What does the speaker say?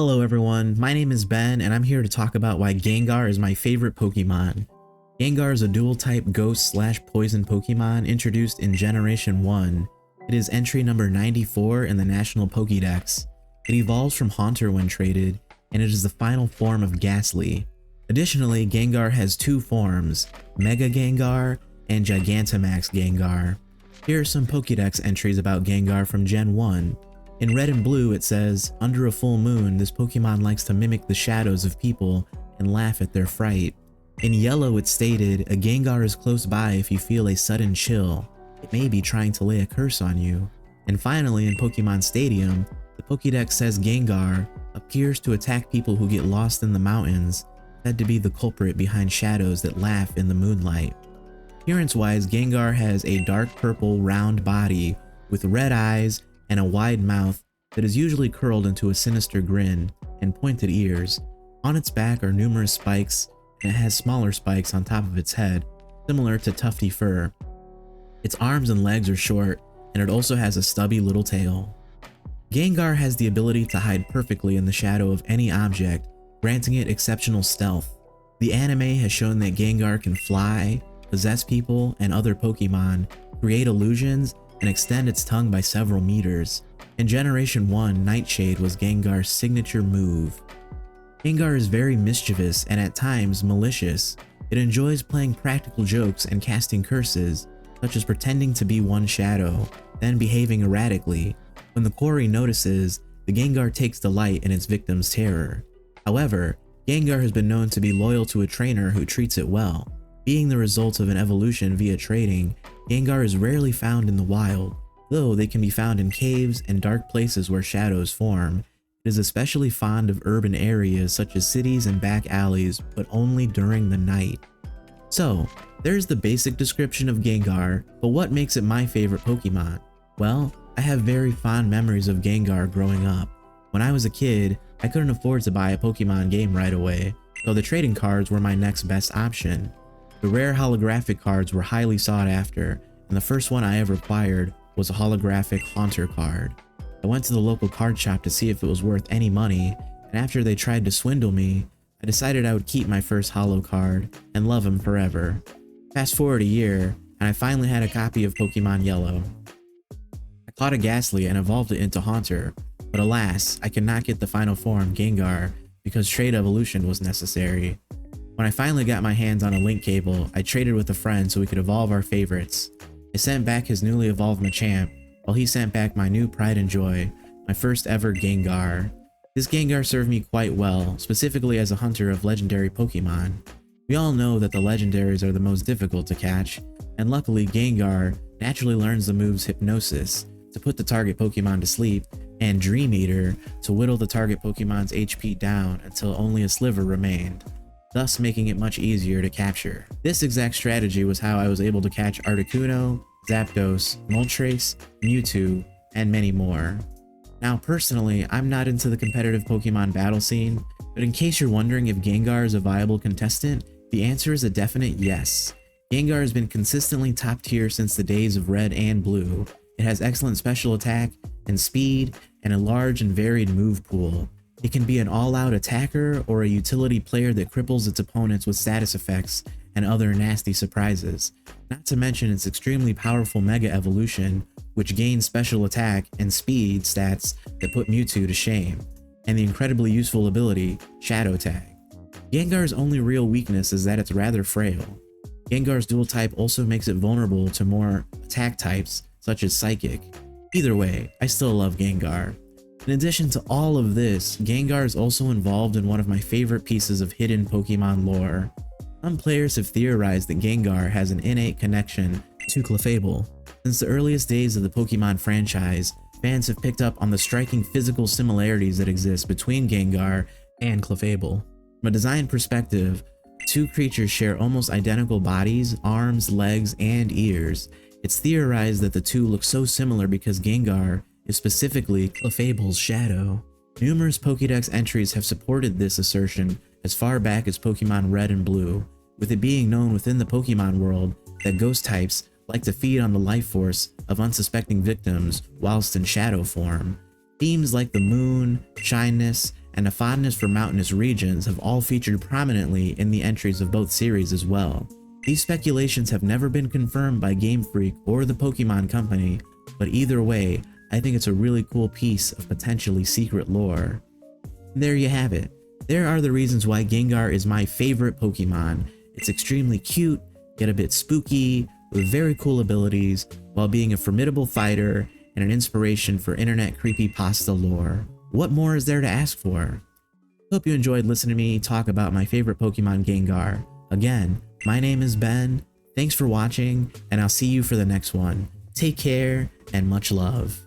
Hello everyone, my name is Ben and I'm here to talk about why Gengar is my favorite Pokemon. Gengar is a dual-type ghost/poison Pokemon introduced in Generation 1. It is entry number 94 in the National Pokédex. It evolves from Haunter when traded, and it is the final form of Ghastly. Additionally, Gengar has two forms, Mega Gengar and Gigantamax Gengar. Here are some Pokédex entries about Gengar from Gen 1. In red and blue it says, under a full moon, this Pokemon likes to mimic the shadows of people and laugh at their fright. In yellow it stated, a Gengar is close by if you feel a sudden chill. It may be trying to lay a curse on you. And finally in Pokemon Stadium, the Pokédex says Gengar appears to attack people who get lost in the mountains, said to be the culprit behind shadows that laugh in the moonlight. Appearance-wise, Gengar has a dark purple round body with red eyes and a wide mouth that is usually curled into a sinister grin, and pointed ears. On its back are numerous spikes, and it has smaller spikes on top of its head, similar to tufty fur. Its arms and legs are short, and it also has a stubby little tail. Gengar has the ability to hide perfectly in the shadow of any object, granting it exceptional stealth. The anime has shown that Gengar can fly, possess people and other Pokemon, create illusions, and extend its tongue by several meters. In Generation 1, Nightshade was Gengar's signature move. Gengar is very mischievous and at times malicious. It enjoys playing practical jokes and casting curses, such as pretending to be one shadow, then behaving erratically. When the quarry notices, the Gengar takes delight in its victim's terror. However, Gengar has been known to be loyal to a trainer who treats it well. Being the result of an evolution via trading, Gengar is rarely found in the wild, though they can be found in caves and dark places where shadows form. It is especially fond of urban areas such as cities and back alleys, but only during the night. So, there's the basic description of Gengar, but what makes it my favorite Pokemon? Well, I have very fond memories of Gengar growing up. When I was a kid, I couldn't afford to buy a Pokemon game right away, so the trading cards were my next best option. The rare holographic cards were highly sought after, and the first one I ever acquired was a holographic Haunter card. I went to the local card shop to see if it was worth any money, and after they tried to swindle me, I decided I would keep my first holo card and love him forever. Fast forward a year, and I finally had a copy of Pokemon Yellow. I caught a Ghastly and evolved it into Haunter, but alas, I could not get the final form, Gengar, because trade evolution was necessary. When I finally got my hands on a link cable, I traded with a friend so we could evolve our favorites. I sent back his newly evolved Machamp, while he sent back my new pride and joy, my first ever Gengar. This Gengar served me quite well, specifically as a hunter of legendary Pokemon. We all know that the legendaries are the most difficult to catch, and luckily Gengar naturally learns the moves Hypnosis to put the target Pokemon to sleep, and Dream Eater to whittle the target Pokemon's HP down until only a sliver remained, thus making it much easier to capture. This exact strategy was how I was able to catch Articuno, Zapdos, Moltres, Mewtwo, and many more. Now personally, I'm not into the competitive Pokemon battle scene, but in case you're wondering if Gengar is a viable contestant, the answer is a definite yes. Gengar has been consistently top tier since the days of Red and Blue. It has excellent special attack and speed, and a large and varied move pool. It can be an all-out attacker or a utility player that cripples its opponents with status effects and other nasty surprises, not to mention its extremely powerful Mega Evolution, which gains special attack and speed stats that put Mewtwo to shame, and the incredibly useful ability, Shadow Tag. Gengar's only real weakness is that it's rather frail. Gengar's dual type also makes it vulnerable to more attack types, such as Psychic. Either way, I still love Gengar. In addition to all of this, Gengar is also involved in one of my favorite pieces of hidden Pokemon lore. Some players have theorized that Gengar has an innate connection to Clefable. Since the earliest days of the Pokemon franchise, fans have picked up on the striking physical similarities that exist between Gengar and Clefable. From a design perspective, two creatures share almost identical bodies, arms, legs, and ears. It's theorized that the two look so similar because Gengar is specifically Clefable's shadow. Numerous Pokédex entries have supported this assertion as far back as Pokemon Red and Blue, with it being known within the Pokemon world that ghost types like to feed on the life force of unsuspecting victims whilst in shadow form. Themes like the moon, shyness, and a fondness for mountainous regions have all featured prominently in the entries of both series as well. These speculations have never been confirmed by Game Freak or the Pokemon Company, but either way, I think it's a really cool piece of potentially secret lore. And there you have it. There are the reasons why Gengar is my favorite Pokemon. It's extremely cute, yet a bit spooky, with very cool abilities, while being a formidable fighter and an inspiration for internet creepypasta lore. What more is there to ask for? Hope you enjoyed listening to me talk about my favorite Pokemon, Gengar. Again, my name is Ben, thanks for watching, and I'll see you for the next one. Take care, and much love.